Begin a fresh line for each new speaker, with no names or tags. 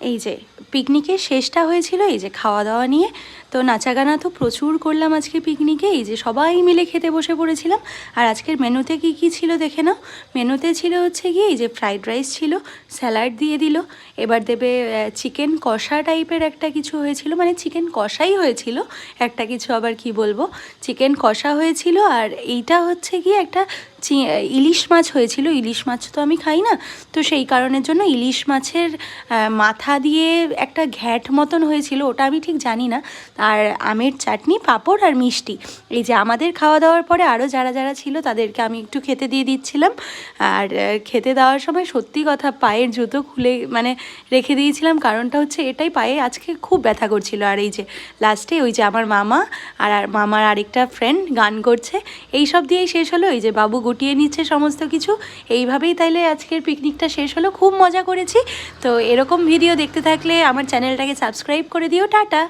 এই যে পিকনিকের শেষটা হয়েছিল এই যে খাওয়া দাওয়া নিয়ে। তো নাচা গানা তো প্রচুর করলাম আজকে পিকনিকে। এই যে সবাই মিলে খেতে বসে পড়েছিলাম। আর আজকের মেনুতে কি কি ছিল দেখে নাও। মেনুতে ছিল হচ্ছে গিয়ে এই যে ফ্রাইড রাইস ছিল, স্যালাড দিয়ে দিল, এবার দেবে চিকেন কষা টাইপের একটা কিছু হয়েছিল, মানে চিকেন কষাই হয়েছিল, একটা কিছু আবার কি বলবো, চিকেন কষা হয়েছিল। আর এইটা হচ্ছে গিয়ে একটা ইলিশ মাছ হয়েছিল। ইলিশ মাছ তো আমি খাই না, তো সেই কারণের জন্য ইলিশ মাছের মাথা দিয়ে একটা ঘ্যাট মতন হয়েছিল, ওটা আমি ঠিক জানি না। আর আমের চাটনি, পাঁপড় আর মিষ্টি। এই যে আমাদের খাওয়া দাওয়ার পরে আরও যারা যারা ছিল তাদেরকে আমি একটু খেতে দিয়ে দিচ্ছিলাম। আর খেতে দেওয়ার সময় সত্যি কথা পায়ের জুতো খুলে মানে রেখে দিয়েছিলাম, কারণটা হচ্ছে এটাই, পায়ে আজকে খুব ব্যথা করছিল। আর এই যে লাস্টে ওই যে আমার মামা আর মামার আরেকটা ফ্রেন্ড গান করছে, এই সব দিয়েই শেষ হলো। এই যে বাবু গুটিয়ে নিচ্ছে সমস্ত কিছু। এইভাবেই তাইলে আজকের পিকনিকটা শেষ হলো। খুব মজা করেছি। তো এরকম ভিডিও দেখতে থাকলে আমার চ্যানেলটাকে সাবস্ক্রাইব করে দিও। টাটা।